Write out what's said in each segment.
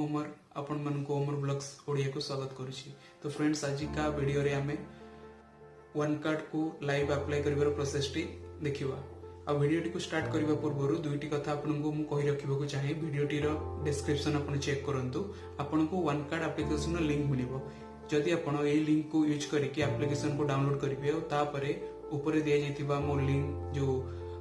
अमर आपण मानक अमर ब्लॉग्स ओडिया को स्वागत करुछि। तो फ्रेंड्स आज का वीडियो रे आमे वन कार्ड को लाइव अप्लाई करिवार प्रोसेस टी देखिबा। आ वीडियो टी को स्टार्ट करिवा पूर्व दुईटी कथा आपनको मु कहि रखिबा चाहे वीडियो टी रो डिस्क्रिप्शन आपण चेक करंतु। आपनको वन कार्ड एप्लीकेशन रो लिंक मिलिबो। जदि आपण ए लिंक को यूज करके एप्लीकेशन को डाउनलोड करिवे और तापरे ऊपर दिया जाइतिबा मो लिंक जो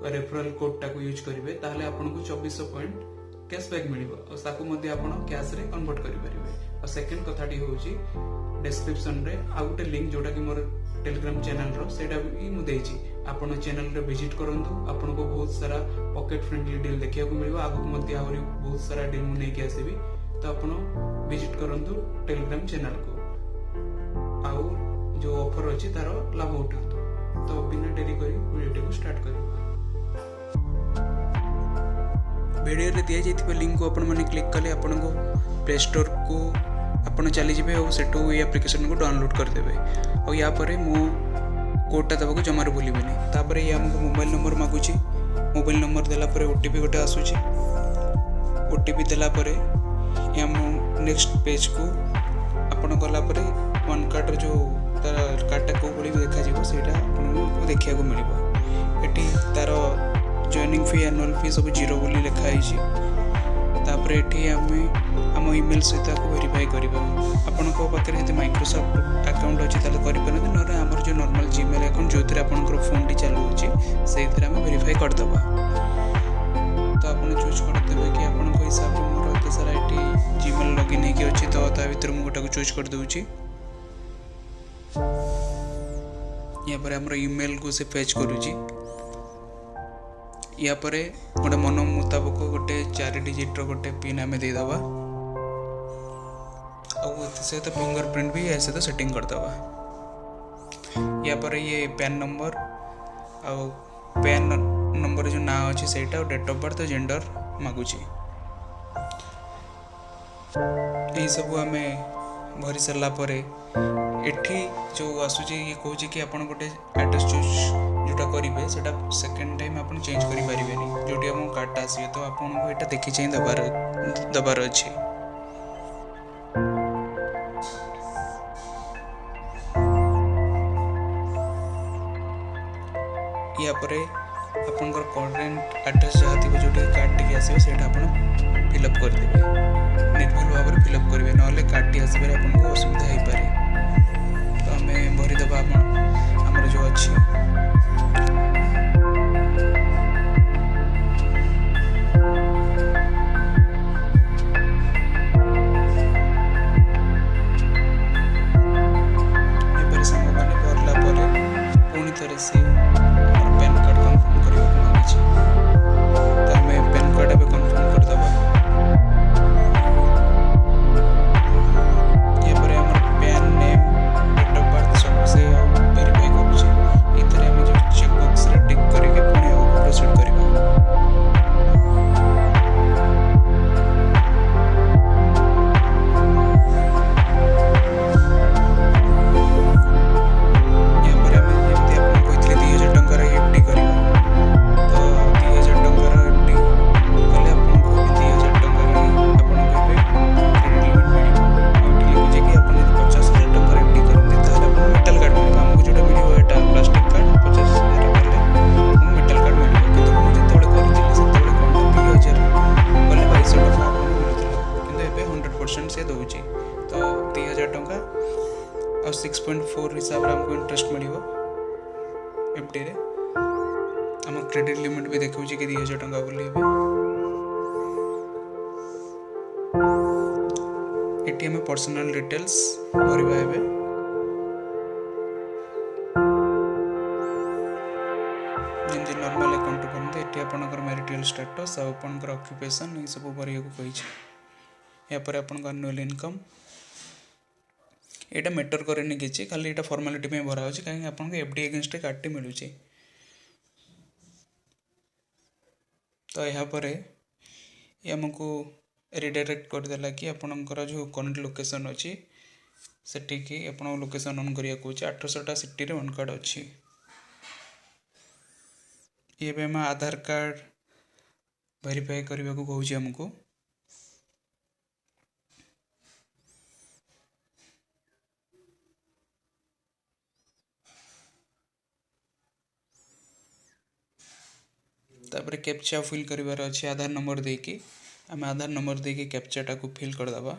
रेफरल कोड टा को यूज करिवे ताहले आपनको 2400 पॉइंट कैशबैक मिलिबो और साको मध्ये आपण कैश रे कन्वर्ट करि परिबे। और सेकंड कथाटी होउची डिस्क्रिप्शन रे आ गुटे लिंक जोटा कि मोर टेलीग्राम चैनल रो सेटा भी मु देछि। आपण चैनल रे विजिट करंतु। आपण को बहुत सारा पॉकेट फ्रेंडली डील देखिया को मिलिबो। आगु मध्ये आहुरी बहुत सारा डील मु नै के आसीबी। तो आपण विजिट करंतु टेलीग्राम चैनल को। आउ जो ऑफर अछि तारो लाभ उठांतु। तो बिना देरी करी वीडियो को स्टार्ट करिबा। वीडियो रे दिया जाइथिबा लिंक को आपण माने क्लिक कले आपण को प्ले स्टोर को आपण चली जिवे और सेटो ए एप्लीकेशन को डाउनलोड कर देबे। और या परे मो कोडटा दबा को जमार भूलिबेनी। तापरे ये हमको मोबाइल नंबर मागुची। मोबाइल नंबर देला परे ओटीपी गोटे आसुची। ओटीपी देला परे या नेक्स्ट पेज को आपण गला परे वन कार्ड जो तार कार्डटा को भली देखा जीवो सेटा आपण को देखिया को मिलिबो। एटी तार जॉइनिंग फी एनुअल फी सब 0 बोली लिखा है। तापर एठी आम ईमेल सहित को वेरीफाई करबा। आपन को पाखरे जति माइक्रोसॉफ्ट अकाउंट अछि ताले करि परन न हमर जो नॉर्मल जीमेल अकाउंट जोतिर आपन को फोन टी चालू अछि सेहितरा हम वेरीफाई कर दबा। तो आपन चूज कर देबे कि आपन को हिसाब से मोर एते सारा एठी जीमेल लॉगिन हे कि अछि। तो ता भीतर मु गोटा को चूज कर दउछि। या पर हमर ईमेल को से फेच करूछि। या परे गोटे मन मुताबिक गोटे 4 डिजिट रो गोटे पिन आमे दे दबा। और से तो फिंगरप्रिंट भी ऐसे तो सेटिंग कर दबा। या परे ये पैन नंबर और पैन नंबर जो ना अछि सेटा और डेट ऑफ बर्थ जेंडर मागुची। ए सब हमें भरी सरला परे एठी जो आसुची ये कहूची कि आपण गोटे एड्रेस चूज जोटा करिवे सेटा सेकंड टाइम आपण चेंज करि परिबेनी। जोटी हम कार्ड आसीबे तो आपण को एटा देखि चाहिँ दबार अछि। या परे आपनकर करेंट एड्रेस जहा थिबो जोटी कार्ड टी आसीबे सेटा आपण फिल अप कर देबे। निर्भुल भाବରେ फिल अप करिवे नले कार्ड टी आसीबे आपण को असुविधा हे पारे। तो हमें भरी दबा हमर जो अछि से दौची। तो 2000 टंका और 6.4 हिसाब रे हमको इंटरेस्ट मिलिबो एफडी रे। हम क्रेडिट लिमिट भी देखौ छी कि 2000 टंका बोली बे। एटी में पर्सनल डिटेल्स भरिबा हेबे। जेंति नॉर्मल अकाउंट बनते एटी आपनकर मैरिटल स्टेटस और आपनकर ऑक्युपेशन ई सब भरिया को कहि छी। या पर अपन एनुअल इनकम एटा मैटर करेनी किछि खाली एटा फॉर्मेलिटी में भरा होछि काहे आपन को एफडी अगेंस्ट कार्ड मिलु छी। तो यहाँ पर ये हमको रिडायरेक्ट कर देला कि आपनकर जो करंट लोकेशन अछि सेठी कि आपन लोकेशन ऑन करिया को 800टा सिटी रे वन कार्ड अछि। ये बे हम आधार कार्ड वेरीफाई करबा को कहूछि हमको। तापर कैप्चा फिल करिवार अछि आधार नंबर देकी आम आधार नंबर देकी कैप्चाटा को फिल करदबा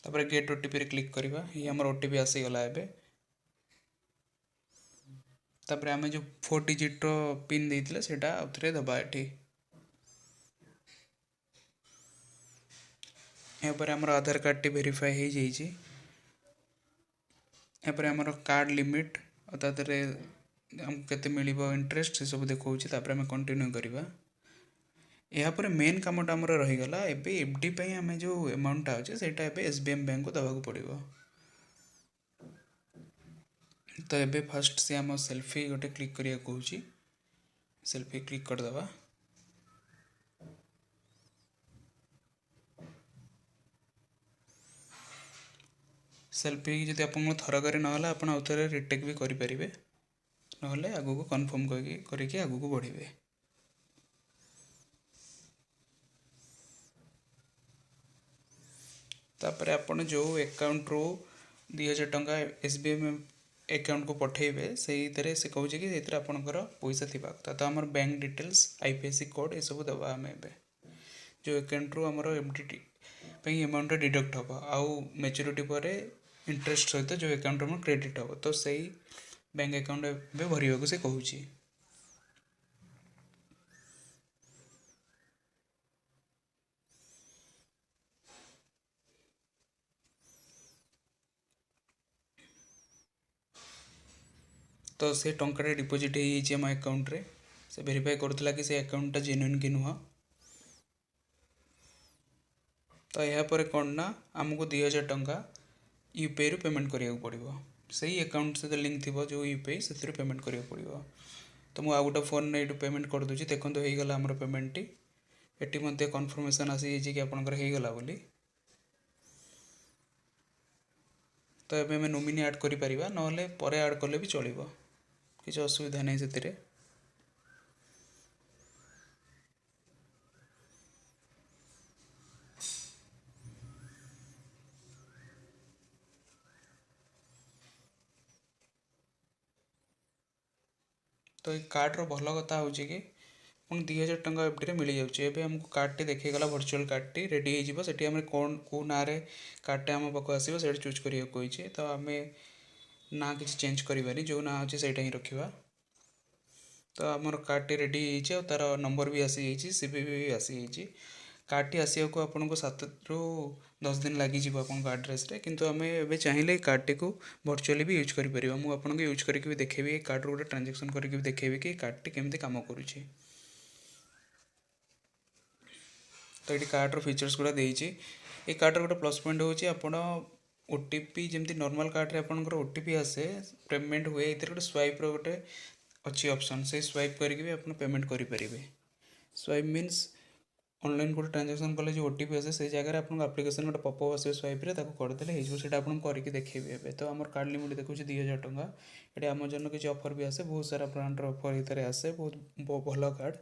तापर गेट ओटीपी रे क्लिक करवा ये हमर ओटीपी आसीगला एबे तापर आम जो 4 डिजिट रो पिन देइतिले सेटा आउथरे दबा एठी यहाँ पर हमर आधार कार्ड टी वेरीफाई हो जाइए यहाँ पर हमर कार्ड लिमिट और तादरे हमको केते मिलिबो इंटरेस्ट से सब देखौछि तापर हम कंटिन्यू करबा यहाँ पर मेन कामटा हमर रही गला एबे एफडी पई हमें जो अमाउंट अछि सेटा एबे एसबीएम बैंक को दबाक पड़िबो तो एबे फर्स्ट से हम सेल्फी गोटे क्लिक करिया कहूछि सेल्फी क्लिक कर दबा सेल्फी जदि आपन थरक ना आप आउथरे रिटेक भी करें ना आगू को कन्फर्म करके आगू को बढ़े तापर आपण जो अकाउंट रो 2000 टंका एसबीएम अकाउंट को पठेबे से कहूँ कि आपंकर पैसा थी तो आम बैंक डिटेल्स आईपीएससी कोड ये सब दबा आम ए जो अकाउंट रू आमर एफडी अमाउंट डिडक्ट हम आउ मैच्योरिटी पर इंटरेस्ट सहित जो अकाउंट आम क्रेडिट हम तो सही बैंक अकाउंट भरवा से कहूँ तो से टंका डिपोजिट होम अकाउंट रे से वेरीफाई करुला कि से अकाउंटा जेन्युइन कि नुह तो यहाँ पर कौन ना आमको 2000 टंका यूपीआई रू पेमेंट करिया पड़ो सही अकाउंट सहित लिंक थी जो यूपीआई से पेमेंट करिया पड़ो तो मुझे गोटे फोन ये पेमेंट कर दूसरी देखो हो गला आमर पेमेंट टी एटी मध्य कन्फर्मेशन आसी कि आपंकर होगला बोली तो ये आम नोमिनी ऐड करें ना ऐड कले भी चलो किसी असुविधा नहीं से तो ये कार्ड रो भल कथा हूँ कि 2000 टंका एफडी मिल जाए हमको कार्ड टी देखगला भर्चुआल कार्ड टी रेडी होती आम कौन कौ ना कार्ड टी आम पाक आसो से चूज करें तो आम ना कि चेंज करें जो ना अच्छे से ही रखा तो आमर कार्ड टी रेडी हो तार नंबर भी आसी जाइए सीबी भी आसी जाइए कार्ड टी आसा को आपको 7 ରୁ 10 दिन लगी आप आड्रेस किंतु आम ए चाहिए कार्ड टी को भर्चुआली भी यूज करें मुझे आपको यूज करके भी देखेबी कार्ड रो गोटे ट्रांजेक्शन करके भी देखेबी कि कार्ड टी केमती काम करुँची तो ये कार्ड रो फीचर्स गुड़ा देती ये कार्ड रो गोटे प्लस पॉइंट होची आपण ओटीपी जमती नॉर्मल कार्ड रे आपनकर ओटीपी आसे पेमेंट हुए ये गोटे स्वाइप रो गोटे अच्छी ऑप्शन से स्वाइप करके भी आप पेमेंट करेंगे स्वाइप मीन्स ऑनलाइन गोटे ट्रांजेक्शन कले जो ओटीपी आसे से जगह आपको आप्लिकेसन गोटे पपअप आसे स्वाइप रे करदे हो आपको देखेबी ए तो आम कार्ड लिमिट देखो 2000 टंका ये आमाजन किसी ऑफर भी आसे बहुत सारा ब्रांड ऑफर ये आसे बहुत भल कार्ड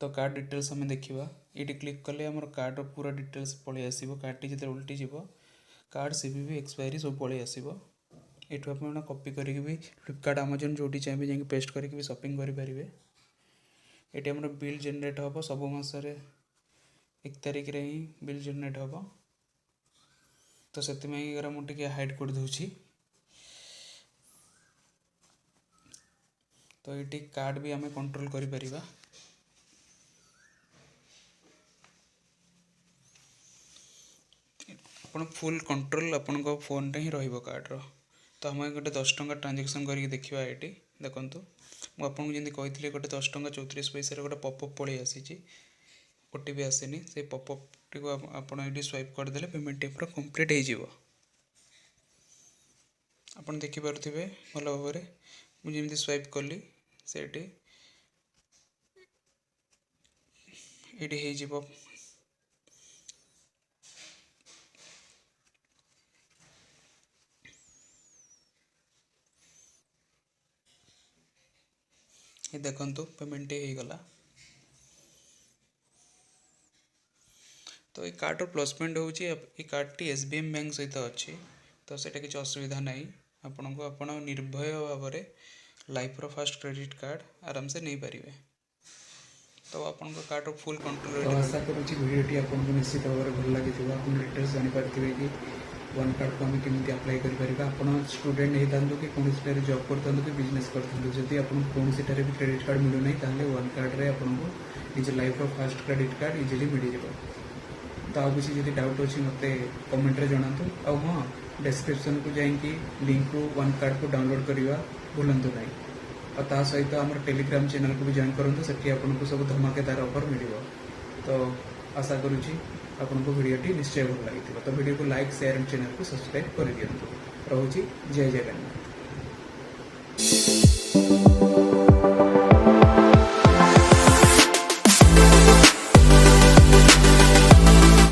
तो कार्ड डिटेल्स हमें देखा ये क्लिक कले आम कार्ड पूरा डिटेल्स पलि आसो कार्ड टी जो उल्टी जीव कार्ड सीवीवी एक्सपायरी सब पलि आसो एठू आप कॉपी करके भी फ्लिपकार्ट आमाजन जो चाहिए जाकि पेस्ट करके भी शॉपिंग करेंगे ये आम बिल जेनेट हम सब मसरे 1 तारिख रे ही बिल जेनेट हम तो से मुझे हाइड कर दूची तो ये कार्ड भी आम कंट्रोल करें आप फुल कंट्रोल आपण फोन रे ही रहिबो कार्ड रो तो हम गोटे 10 टंका ट्रांजेक्शन करके देखा ये देखूँ मुझे जमी कही गोटे 10 टंका 34 पैसा गोटे पपअप पलि आसी ओटीपी आसेनी से पपअप टी को आप स्वाइप करदे पेमेंट टी पूरा कंप्लीट हो आप देखिपे भल भाव मुझे स्वाइप कली से ये देखो पेमेंट हो गला तो ये कार्ड रो प्लस पॉइंट हूँ ये कार्ड टी एसबीएम बैंक सहित अच्छी तो सेटा किसी असुविधा ना आपन को निर्भय भाव में life row first credit card आराम से नहीं पारिबे। तो आपन कार्ड रो फुल कंट्रोल। तो आशा करूँ वीडियोटी आपको निश्चित भाव में भल लगी आप डिटेल्स जानीपारे कि वन कार्ड को आम केमी आप्लाय करें। आप स्टूडेंट होता कि कौन जॉब करता कि बिजनेस करता जदि आप कौन भी क्रेडिट कार्ड मिलूना ताले वन कार्ड रे आपको निज life row first credit card easily मिल जाए। तो आउ किसी जब डाउट अच्छी मत कमेंट रे जनातु। आ हाँ डिस्क्रिप्शन को जाइए लिंक को वन कार्ड को डाउनलोड करवा भूलु ना। और ता सहित आम टेलीग्राम चैनल को भी जॉइन करूँ से आपको सब धमाकेदार ऑफर मिल। तो आशा करुँची आपको वीडियोटी निश्चय भल लगी। तो वीडियो को लाइक शेयर एंड चैनल को सब्सक्राइब कर दिखाँ। रोची जय जगन्नाथ।